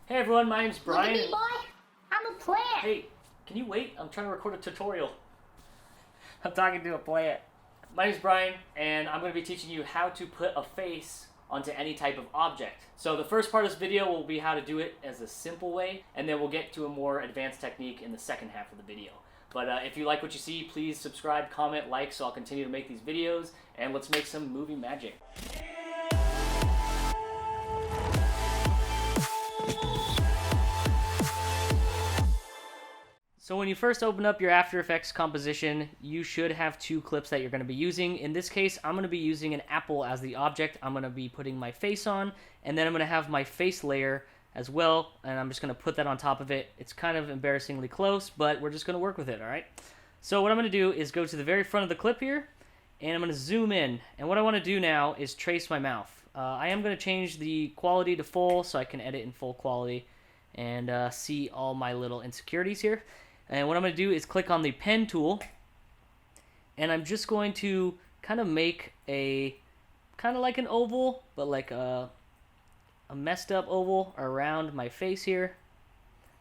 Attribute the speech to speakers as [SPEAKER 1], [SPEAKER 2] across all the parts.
[SPEAKER 1] Hey everyone, my name's
[SPEAKER 2] Look at
[SPEAKER 1] Brian.
[SPEAKER 2] me, boy. I'm a plant.
[SPEAKER 1] Hey, can you wait? I'm trying to record a tutorial. I'm talking to a plant. My name's Brian, and I'm going to be teaching you how to put a face onto any type of object. So the first part of this video will be how to do it as a simple way, and then we'll get to a more advanced technique in the second half of the video. But if you like what you see, please subscribe, comment, like, so I'll continue to make these videos, and let's make some movie magic. So when you first open up your After Effects composition, you should have two clips that you're going to be using. In this case, I'm going to be using an apple as the object. I'm going to be putting my face on, and then I'm going to have my face layer as well, and I'm just going to put that on top of it. It's kind of embarrassingly close, but we're just going to work with it, all right? So what I'm going to do is go to the very front of the clip here, and I'm going to zoom in. And what I want to do now is trace my mouth. I am going to change the quality to full so I can edit in full quality and see all my little insecurities here. And what I'm going to do is click on the pen tool, and I'm just going to kind of make a, kind of like an oval, but like a messed up oval around my face here,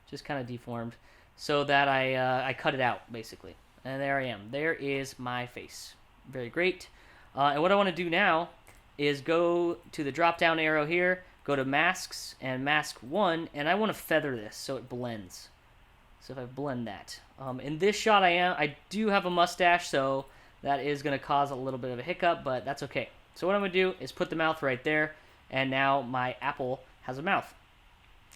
[SPEAKER 1] just kind of deformed, so that I cut it out, basically. And there I am. There is my face. Very great. And what I want to do now is go to the drop-down arrow here, go to Masks, and Mask 1, and I want to feather this so it blends. So if I blend that. In this shot I do have a mustache, so that is going to cause a little bit of a hiccup, but that's okay. So what I'm going to do is put the mouth right there, and now my apple has a mouth.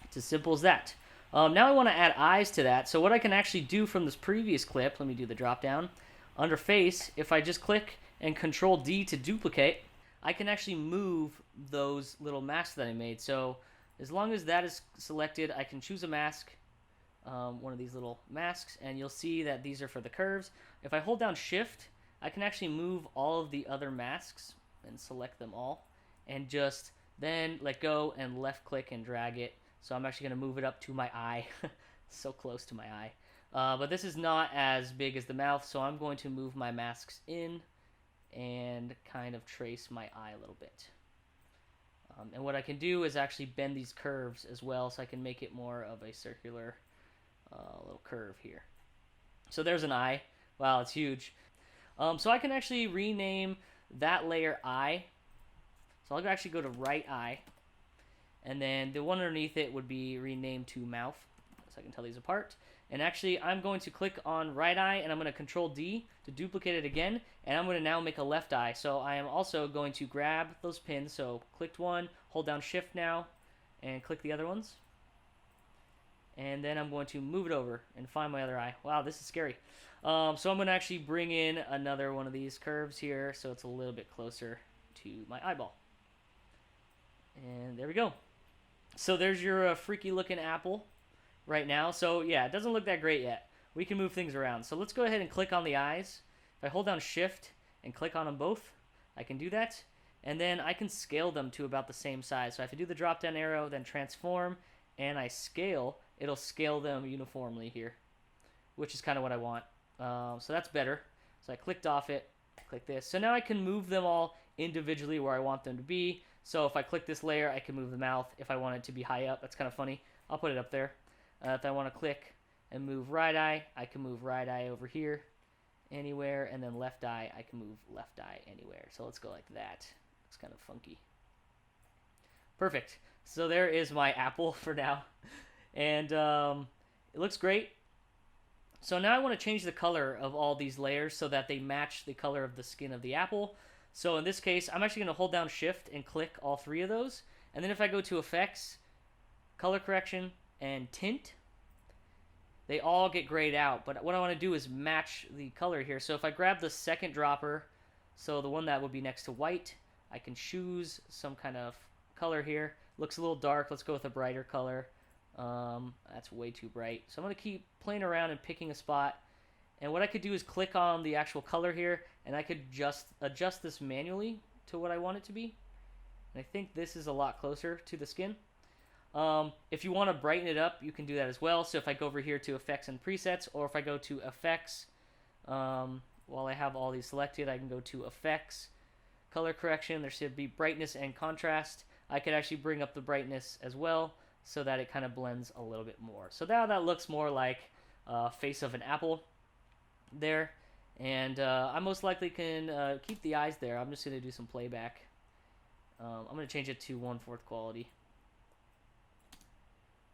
[SPEAKER 1] It's as simple as that. Now I want to add eyes to that, so what I can actually do from this previous clip, let me do the drop down, under face, if I just click and Control D to duplicate, I can actually move those little masks that I made. So as long as that is selected, I can choose a mask, one of these little masks, and you'll see that these are for the curves. If I hold down Shift, I can actually move all of the other masks and select them all, and just then let go and left click and drag it. So I'm actually going to move it up to my eye. So close to my eye. But this is not as big as the mouth, so I'm going to move my masks in and kind of trace my eye a little bit. And what I can do is actually bend these curves as well, so I can make it more of a circular little curve here. So there's an eye. Wow, it's huge. So I can actually rename that layer eye. So I'll actually go to right eye, and then the one underneath it would be renamed to mouth, so I can tell these apart. And actually, I'm going to click on right eye, and I'm going to Control D to duplicate it again, and I'm going to now make a left eye. So I am also going to grab those pins. So clicked one, hold down Shift now, and click the other ones. And then I'm going to move it over and find my other eye. Wow, this is scary. So I'm going to actually bring in another one of these curves here, so it's a little bit closer to my eyeball. And there we go. So there's your freaky looking apple right now. So yeah, it doesn't look that great yet. We can move things around. So let's go ahead and click on the eyes. If I hold down Shift and click on them both, I can do that. And then I can scale them to about the same size. So if I do the drop down arrow, then transform, and I scale, it'll scale them uniformly here, which is kind of what I want. So that's better. So I clicked off it, click this. So now I can move them all individually where I want them to be. So if I click this layer, I can move the mouth. If I want it to be high up, that's kind of funny, I'll put it up there. If I want to click and move right eye, I can move right eye over here anywhere, and then left eye, I can move left eye anywhere. So let's go like that. It's kind of funky. Perfect. So there is my apple for now. And it looks great. So now I want to change the color of all these layers so that they match the color of the skin of the apple. So in this case, I'm actually going to hold down Shift and click all three of those. And then if I go to Effects, Color Correction, and Tint, they all get grayed out. But what I want to do is match the color here. So if I grab the second dropper, so the one that would be next to white, I can choose some kind of color here. Looks a little dark. Let's go with a brighter color. That's way too bright. So I'm going to keep playing around and picking a spot. And what I could do is click on the actual color here, and I could just adjust this manually to what I want it to be. And I think this is a lot closer to the skin. If you want to brighten it up, you can do that as well. So if I go over here to Effects and Presets, or if I go to Effects, while I have all these selected, I can go to Effects, Color Correction. There should be Brightness and Contrast. I could actually bring up the brightness as well. so that it kind of blends a little bit more. So now that looks more like face of an apple there. And I most likely can keep the eyes there. I'm just going to do some playback. I'm going to change it to 1/4 quality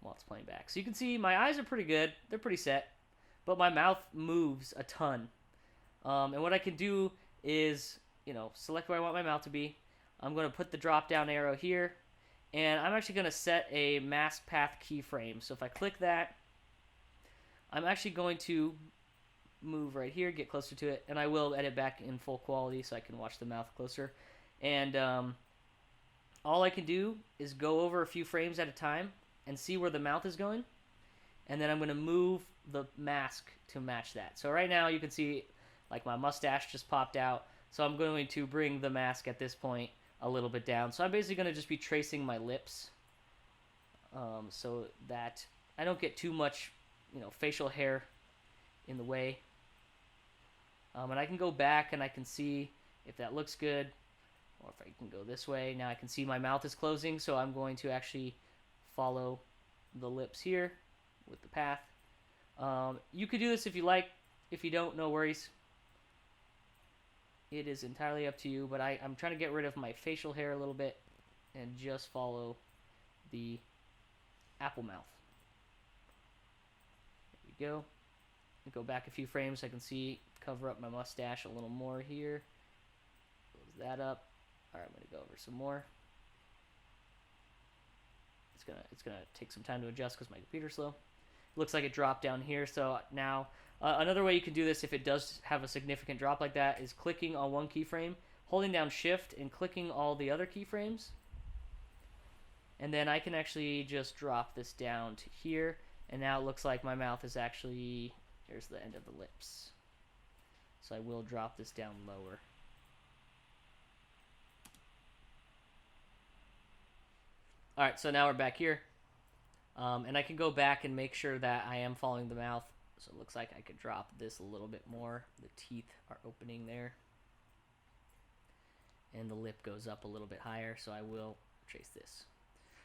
[SPEAKER 1] while it's playing back. So you can see my eyes are pretty good. They're pretty set. But my mouth moves a ton. And what I can do is, select where I want my mouth to be. I'm going to put the drop down arrow here. And I'm actually going to set a mask path keyframe. So if I click that, I'm actually going to move right here, get closer to it, and I will edit back in full quality so I can watch the mouth closer. And all I can do is go over a few frames at a time and see where the mouth is going, and then I'm going to move the mask to match that. So right now you can see like my mustache just popped out, so I'm going to bring the mask at this point a little bit down. So I'm basically going to just be tracing my lips so that I don't get too much facial hair in the way. And I can go back and I can see if that looks good, or if I can go this way. Now I can see my mouth is closing, so I'm going to actually follow the lips here with the path. You could do this if you like. If you don't, no worries. It is entirely up to you, but I'm trying to get rid of my facial hair a little bit and just follow the apple mouth. There we go. Go back a few frames so I can see, cover up my mustache a little more here. Close that up. All right, I'm going to go over some more. It's gonna take some time to adjust because my computer's slow. It looks like it dropped down here. So now another way you can do this if it does have a significant drop like that is clicking on one keyframe, holding down Shift, and clicking all the other keyframes. And then I can actually just drop this down to here. And now it looks like my mouth is actually... Here's the end of the lips. So I will drop this down lower. Alright, so now we're back here. And I can go back and make sure that I am following the mouth. So it looks like I could drop this a little bit more. The teeth are opening there. And the lip goes up a little bit higher, so I will trace this.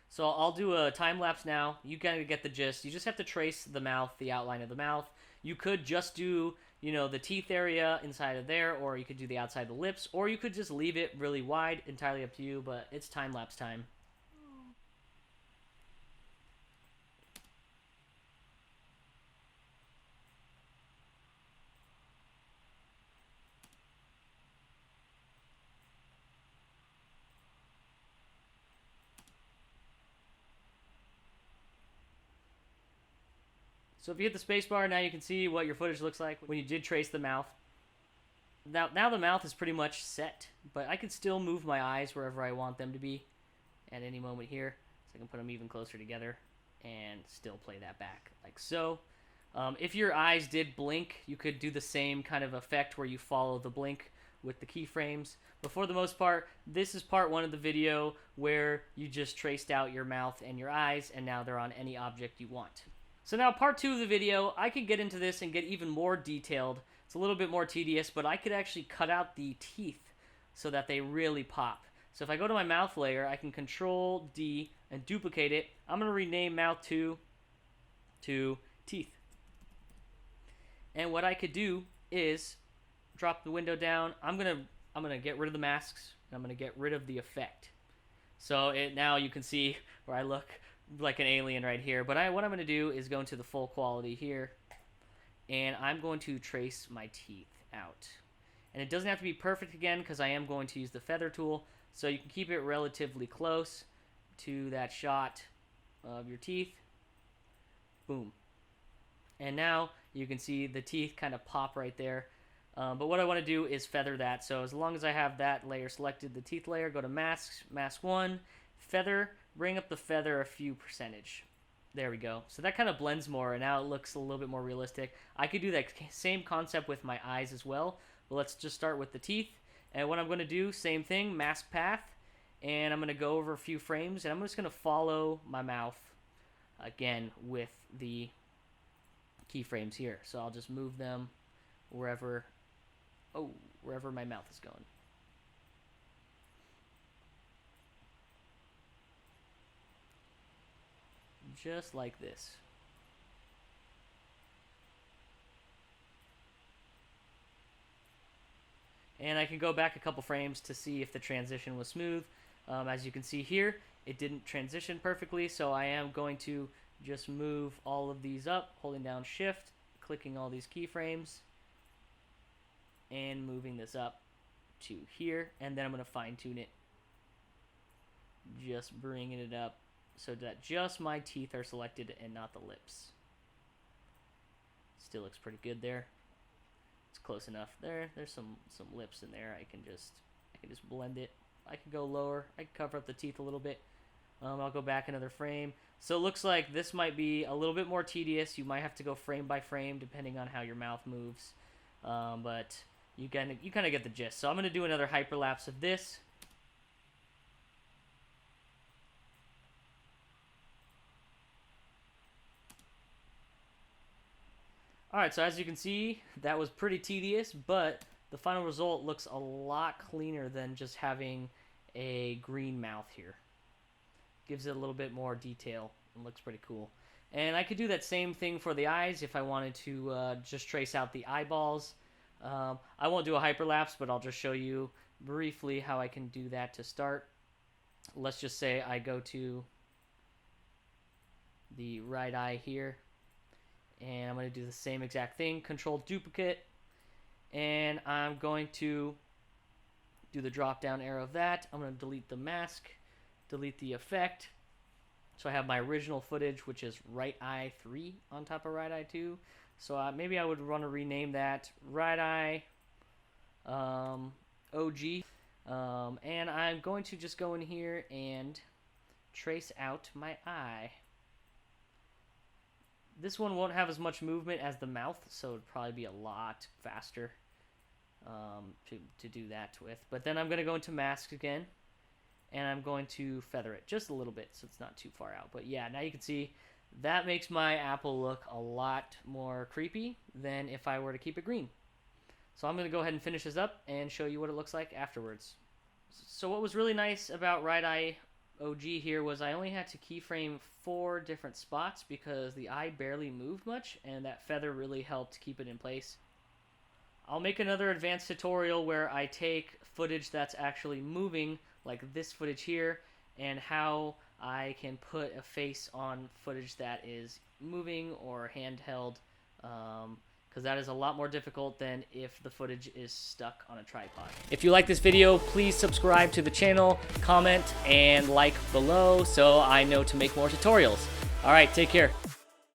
[SPEAKER 1] So I'll do a time lapse now. You kind of get the gist. You just have to trace the mouth, the outline of the mouth. You could just do, the teeth area inside of there, or you could do the outside of the lips, or you could just leave it really wide. Entirely up to you, but it's time lapse time. So if you hit the spacebar, now you can see what your footage looks like when you did trace the mouth. Now the mouth is pretty much set, but I can still move my eyes wherever I want them to be at any moment here. So I can put them even closer together and still play that back like so. If your eyes did blink, you could do the same kind of effect where you follow the blink with the keyframes. But for the most part, this is part one of the video where you just traced out your mouth and your eyes, and now they're on any object you want. So now part two of the video, I could get into this and get even more detailed. It's a little bit more tedious, but I could actually cut out the teeth so that they really pop. So if I go to my mouth layer, I can Control D and duplicate it. I'm going to rename mouth 2 to teeth. And what I could do is drop the window down. I'm gonna get rid of the masks, and I'm gonna get rid of the effect. So now you can see where I look like an alien right here. But what I'm going to do is go into the full quality here, and I'm going to trace my teeth out. And it doesn't have to be perfect again because I am going to use the feather tool, so you can keep it relatively close to that shot of your teeth. Boom. And now you can see the teeth kind of pop right there. But what I want to do is feather that. So as long as I have that layer selected, the teeth layer, go to masks, mask 1, feather, bring up the feather a few percentage. There we go. So that kind of blends more, and now it looks a little bit more realistic. I could do that same concept with my eyes as well, but let's just start with the teeth. And what I'm going to do, same thing, mask path, and I'm going to go over a few frames, and I'm just going to follow my mouth again with the keyframes here. So I'll just move them wherever my mouth is going. just like this. And I can go back a couple frames to see if the transition was smooth. As you can see here, it didn't transition perfectly, so I am going to just move all of these up, holding down shift, clicking all these keyframes, and moving this up to here, and then I'm going to fine tune it, just bringing it up so that just my teeth are selected and not the lips. Still looks pretty good there. It's close enough there. There's some lips in there. I can just blend it. I can go lower. I can cover up the teeth a little bit. I'll go back another frame. So it looks like this might be a little bit more tedious. You might have to go frame by frame depending on how your mouth moves. But you kind of get the gist. So I'm going to do another hyperlapse of this. Alright, so as you can see, that was pretty tedious, but the final result looks a lot cleaner than just having a green mouth here. Gives it a little bit more detail and looks pretty cool. And I could do that same thing for the eyes if I wanted to just trace out the eyeballs. I won't do a hyperlapse, but I'll just show you briefly how I can do that to start. Let's just say I go to the right eye here. And I'm going to do the same exact thing, control duplicate, and I'm going to do the drop down arrow of that. I'm going to delete the mask, delete the effect. So I have my original footage, which is right eye 3 on top of right eye 2. So maybe I would want to rename that right eye OG. And I'm going to just go in here and trace out my eye. This one won't have as much movement as the mouth, so it'd probably be a lot faster to do that with. But then I'm going to go into mask again, and I'm going to feather it just a little bit so it's not too far out. But yeah, now you can see that makes my apple look a lot more creepy than if I were to keep it green. So I'm going to go ahead and finish this up and show you what it looks like afterwards. So what was really nice about right eye OG here was I only had to keyframe 4 different spots because the eye barely moved much, and that feather really helped keep it in place. I'll make another advanced tutorial where I take footage that's actually moving, like this footage here, and how I can put a face on footage that is moving or handheld, because that is a lot more difficult than if the footage is stuck on a tripod. If you like this video, please subscribe to the channel, comment, and like below so I know to make more tutorials. Alright, take care.